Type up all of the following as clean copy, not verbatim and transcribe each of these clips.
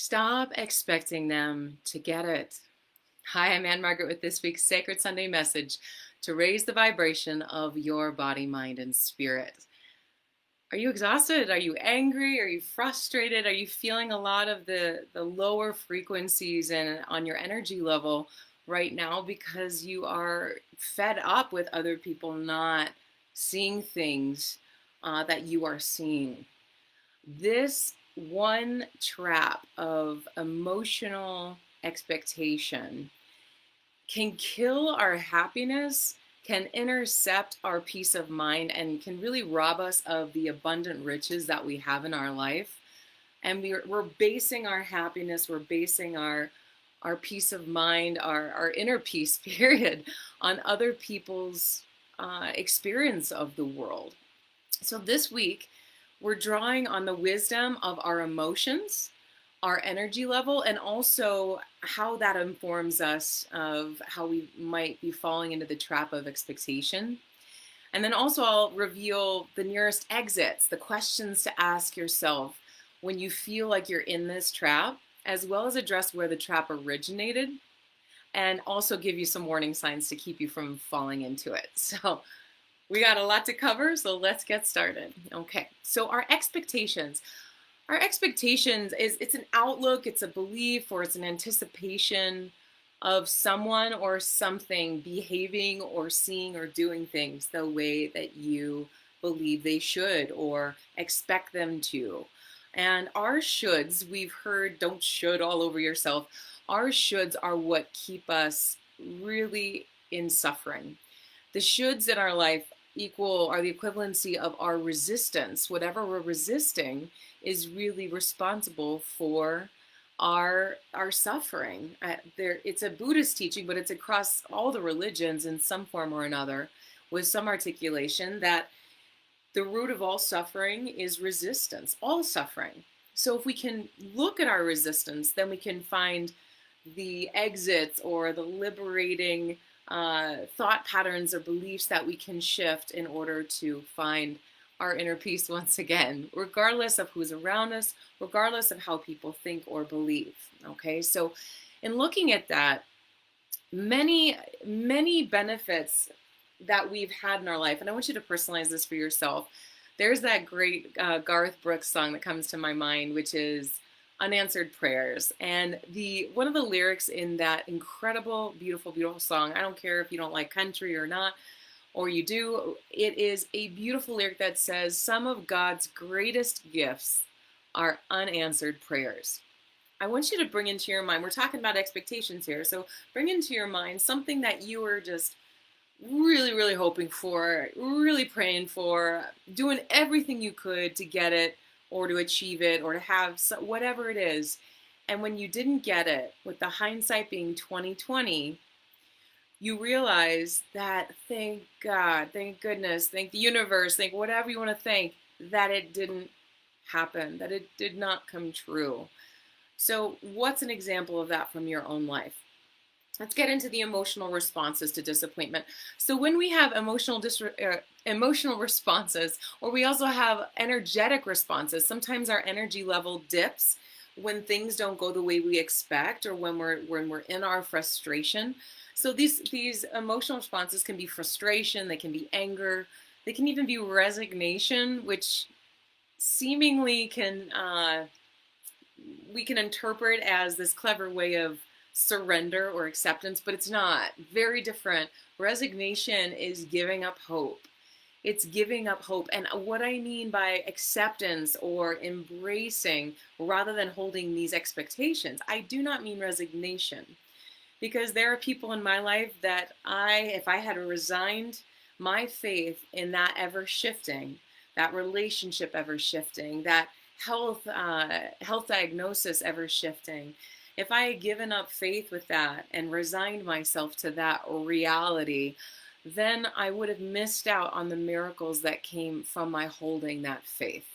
Stop expecting them to get it. Hi, I'm Anne-Margaret with this week's Sacred Sunday message to raise the vibration of your body, mind, and spirit. Are you exhausted? Are you angry? Are you frustrated? Are you feeling a lot of the lower frequencies and on your energy level right now because you are fed up with other people not seeing things that you are seeing? This one trap of emotional expectation can kill our happiness, can intercept our peace of mind, and can really rob us of the abundant riches that we have in our life. And we're basing our happiness, we're basing our peace of mind, our inner peace, period, on other people's experience of the world. So this week, we're drawing on the wisdom of our emotions, our energy level, and also how that informs us of how we might be falling into the trap of expectation. And then also I'll reveal the nearest exits, the questions to ask yourself when you feel like you're in this trap, as well as address where the trap originated, and also give you some warning signs to keep you from falling into it. So we got a lot to cover, so let's get started. Okay, so our expectations. Our expectations it's an outlook, it's a belief, or it's an anticipation of someone or something behaving or seeing or doing things the way that you believe they should or expect them to. And our shoulds, we've heard don't should all over yourself. Our shoulds are what keep us really in suffering. The shoulds in our life are the equivalency of our resistance. Whatever we're resisting is really responsible for our suffering. It's a Buddhist teaching, but it's across all the religions in some form or another, with some articulation that the root of all suffering is resistance, all suffering. So if we can look at our resistance, then we can find the exits or the liberating thought patterns or beliefs that we can shift in order to find our inner peace once again, regardless of who's around us, regardless of how people think or believe. Okay, so in looking at that, many benefits that we've had in our life, and I want you to personalize this for yourself. There's that great Garth Brooks song that comes to my mind, which is Unanswered Prayers. And one of the lyrics in that incredible, beautiful, beautiful song, I don't care if you don't like country or not, or you do, it is a beautiful lyric that says, some of God's greatest gifts are unanswered prayers. I want you to bring into your mind, we're talking about expectations here, so bring into your mind something that you were just really, really hoping for, really praying for, doing everything you could to get it, or to achieve it, or to have whatever it is. And when you didn't get it, with the hindsight being 2020, you realize that thank God, thank goodness, thank the universe, thank whatever you want to thank, that it didn't happen, that it did not come true. So what's an example of that from your own life? Let's get into the emotional responses to disappointment. So when we have emotional responses, or we also have energetic responses, sometimes our energy level dips when things don't go the way we expect, or when we're in our frustration. So these emotional responses can be frustration, they can be anger, they can even be resignation, which seemingly we can interpret as this clever way of surrender or acceptance, but it's not. Very different. Resignation is giving up hope. It's giving up hope. And what I mean by acceptance or embracing rather than holding these expectations, I do not mean resignation. Because there are people in my life that if I had resigned my faith in that ever shifting, that relationship ever shifting, that health diagnosis ever shifting, if I had given up faith with that and resigned myself to that reality, then I would have missed out on the miracles that came from my holding that faith,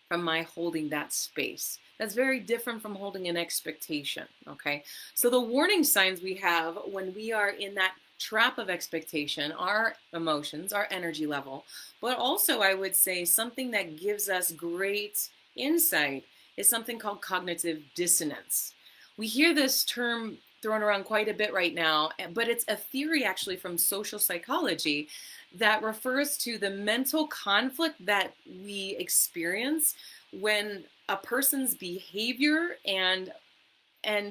from my holding that space. That's very different from holding an expectation, okay? So the warning signs we have when we are in that trap of expectation, our emotions, our energy level, but also I would say something that gives us great insight is something called cognitive dissonance. We hear this term thrown around quite a bit right now, but it's a theory actually from social psychology that refers to the mental conflict that we experience when a person's behavior and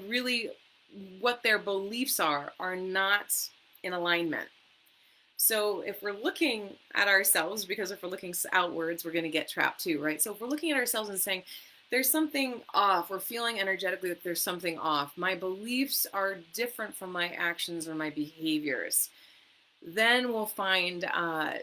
really what their beliefs are not in alignment. So if we're looking at ourselves, because if we're looking outwards, we're going to get trapped too, right? So if we're looking at ourselves and saying, there's something off, we're feeling energetically that there's something off, my beliefs are different from my actions or my behaviors, then we'll find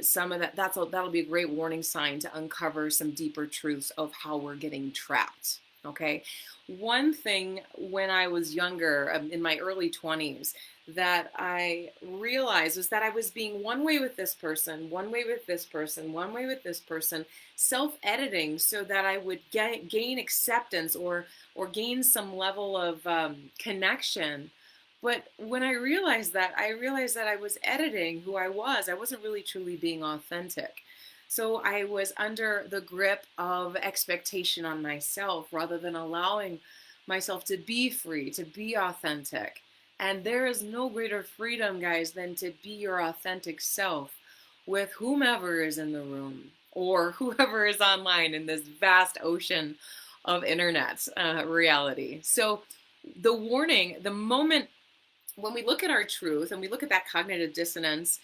some of that. That'll be a great warning sign to uncover some deeper truths of how we're getting trapped, okay? One thing when I was younger, in my early 20s, that I realized was that I was being one way with this person, one way with this person, one way with this person, self-editing so that I would gain acceptance or gain some level of connection. But when I realized that I was editing who I was. I wasn't really truly being authentic. So I was under the grip of expectation on myself rather than allowing myself to be free, to be authentic. And there is no greater freedom, guys, than to be your authentic self with whomever is in the room or whoever is online in this vast ocean of internet reality. So the warning, the moment when we look at our truth and we look at that cognitive dissonance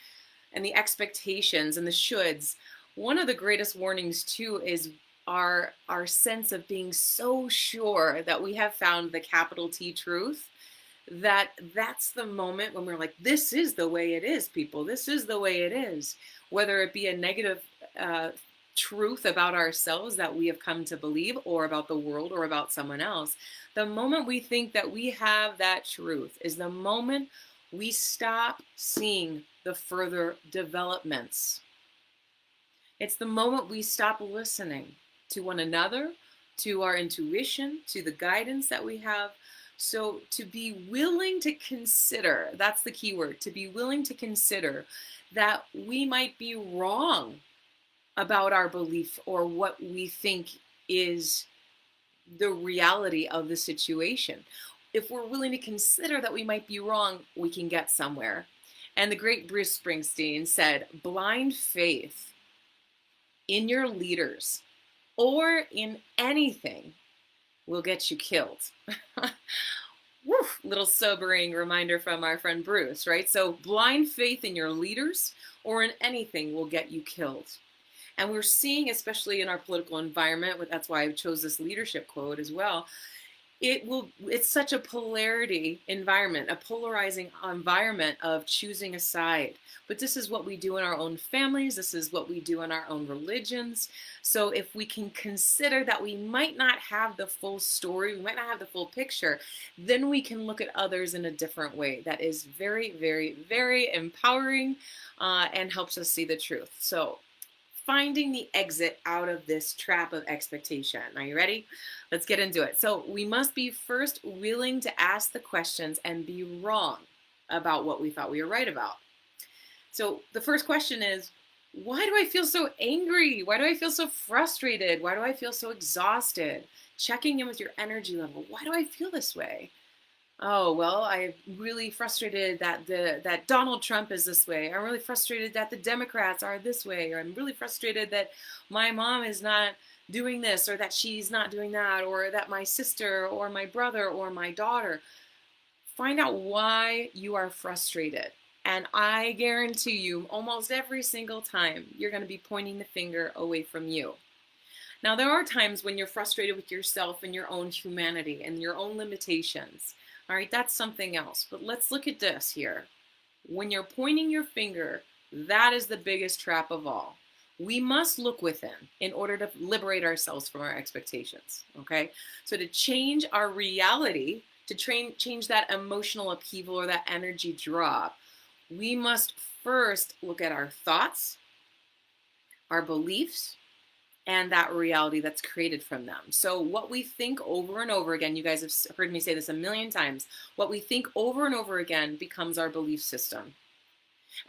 and the expectations and the shoulds, one of the greatest warnings too is our sense of being so sure that we have found the capital T truth, that's the moment when we're like, this is the way it is, people. This is the way it is. Whether it be a negative truth about ourselves that we have come to believe, or about the world, or about someone else, the moment we think that we have that truth is the moment we stop seeing the further developments. It's the moment we stop listening to one another, to our intuition, to the guidance that we have. So to be willing to consider, that's the key word, to be willing to consider that we might be wrong about our belief or what we think is the reality of the situation. If we're willing to consider that we might be wrong, we can get somewhere. And the great Bruce Springsteen said, blind faith in your leaders or in anything will get you killed. Woof, little sobering reminder from our friend Bruce, right? So blind faith in your leaders or in anything will get you killed. And we're seeing, especially in our political environment, that's why I chose this leadership quote as well, it's such a polarity environment, a polarizing environment of choosing a side. But this is what we do in our own families. This is what we do in our own religions. So if we can consider that we might not have the full story, we might not have the full picture, then we can look at others in a different way. That is very, very, very empowering and helps us see the truth. So finding the exit out of this trap of expectation. Are you ready? Let's get into it. So we must be first willing to ask the questions and be wrong about what we thought we were right about. So the first question is, why do I feel so angry? Why do I feel so frustrated? Why do I feel so exhausted? Checking in with your energy level. Why do I feel this way? Oh, well, I'm really frustrated that Donald Trump is this way. I'm really frustrated that the Democrats are this way. Or I'm really frustrated that my mom is not doing this, or that she's not doing that, or that my sister or my brother or my daughter. Find out why you are frustrated. And I guarantee you, almost every single time, you're going to be pointing the finger away from you. Now, there are times when you're frustrated with yourself and your own humanity and your own limitations. All right, that's something else. But let's look at this here. When you're pointing your finger, that is the biggest trap of all. We must look within in order to liberate ourselves from our expectations, okay? So to change our reality, to change that emotional upheaval or that energy drop, we must first look at our thoughts, our beliefs, and that reality that's created from them. So what we think over and over again, you guys have heard me say this a million times, what we think over and over again becomes our belief system.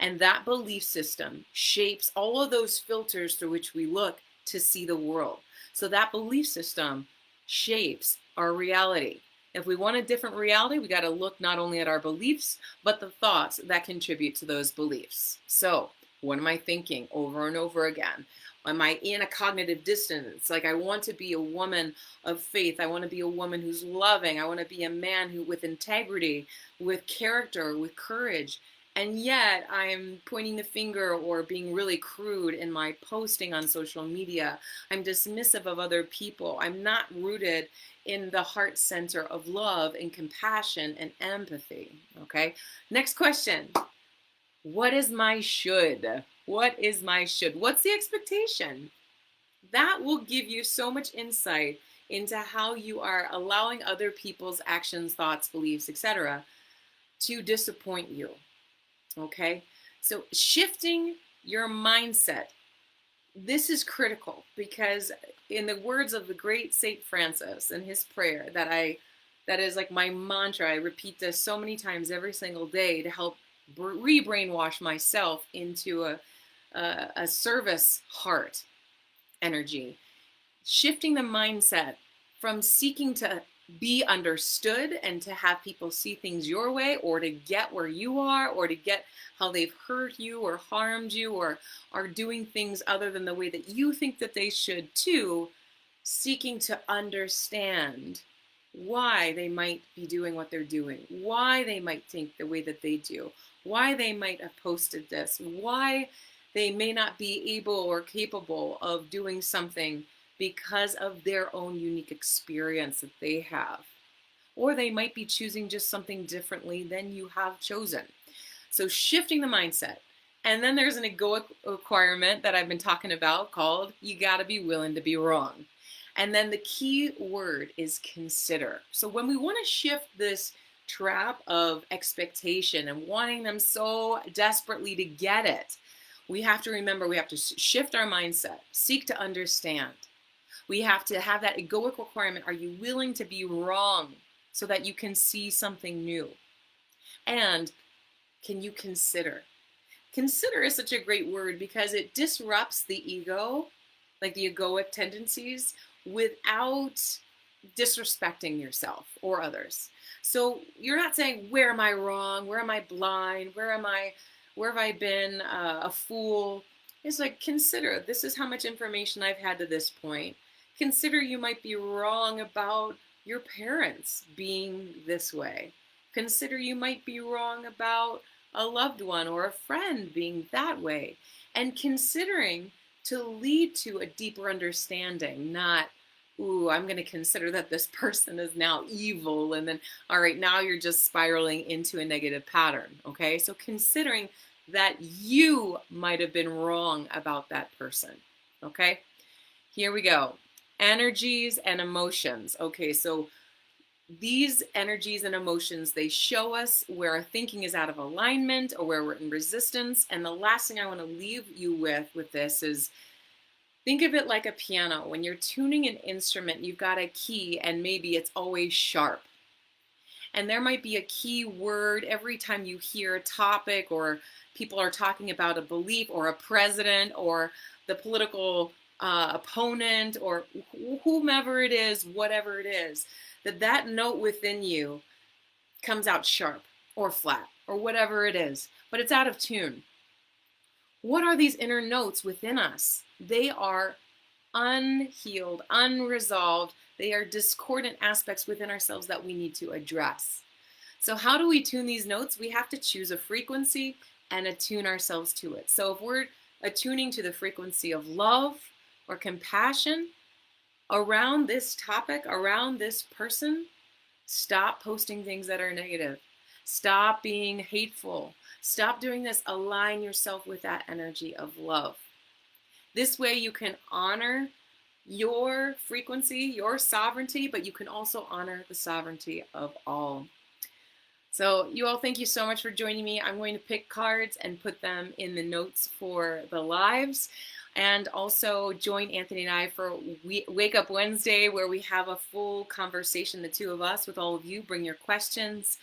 And that belief system shapes all of those filters through which we look to see the world. So that belief system shapes our reality. If we want a different reality, we got to look not only at our beliefs, but the thoughts that contribute to those beliefs. So, what am I thinking over and over again? Am I in a cognitive dissonance? Like, I want to be a woman of faith. I want to be a woman who's loving. I want to be a man who, with integrity, with character, with courage. And yet I'm pointing the finger or being really crude in my posting on social media. I'm dismissive of other people. I'm not rooted in the heart center of love and compassion and empathy. Okay. Next question. What is my should? What is my should? What's the expectation? That will give you so much insight into how you are allowing other people's actions, thoughts, beliefs, etc. to disappoint you. Okay, so shifting your mindset. This is critical because in the words of the great Saint Francis in his prayer that is like my mantra, I repeat this so many times every single day to help re-brainwash myself into a service heart energy. Shifting the mindset from seeking to be understood and to have people see things your way, or to get where you are, or to get how they've hurt you or harmed you or are doing things other than the way that you think that they should, to seeking to understand why they might be doing what they're doing, why they might think the way that they do, why they might have posted this, why they may not be able or capable of doing something because of their own unique experience that they have. Or they might be choosing just something differently than you have chosen. So shifting the mindset. And then there's an egoic requirement that I've been talking about called you gotta be willing to be wrong. And then the key word is consider. So when we wanna shift this trap of expectation and wanting them so desperately to get it, we have to remember we have to shift our mindset, seek to understand. We have to have that egoic requirement. Are you willing to be wrong so that you can see something new? And can you consider? Consider is such a great word because it disrupts the ego, like the egoic tendencies, without disrespecting yourself or others. So you're not saying, where am I wrong? Where am I blind? Where have I been a fool? It's like, consider, this is how much information I've had to this point. Consider you might be wrong about your parents being this way. Consider you might be wrong about a loved one or a friend being that way. And considering to lead to a deeper understanding, not, ooh, I'm going to consider that this person is now evil. And then, all right, now you're just spiraling into a negative pattern. Okay, so considering that you might have been wrong about that person. Okay, here we go. Energies and emotions. Okay, so these energies and emotions, they show us where our thinking is out of alignment or where we're in resistance. And the last thing I want to leave you with this is, think of it like a piano. When you're tuning an instrument, you've got a key and maybe it's always sharp. And there might be a key word every time you hear a topic or people are talking about a belief or a president or the political opponent or whomever it is, whatever it is, that note within you comes out sharp or flat or whatever it is, but it's out of tune. What are these inner notes within us? They are unhealed, unresolved. They are discordant aspects within ourselves that we need to address. So how do we tune these notes? We have to choose a frequency and attune ourselves to it. So if we're attuning to the frequency of love or compassion around this topic, around this person, stop posting things that are negative. Stop being hateful. Stop doing this. Align yourself with that energy of love. This way you can honor your frequency, your sovereignty, but you can also honor the sovereignty of all. So you all, thank you so much for joining me. I'm going to pick cards and put them in the notes for the lives. And also join Anthony and I for Wake Up Wednesday, where we have a full conversation, the two of us, with all of you. Bring your questions.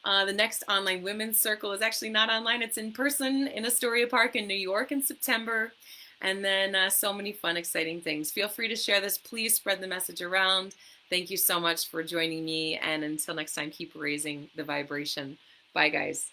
The next online women's circle is actually not online. It's in person in Astoria Park in New York in September. and then so many fun, exciting things. Feel free to share this. Please spread the message around. Thank you so much for joining me, and until next time, keep raising the vibration. Bye, guys.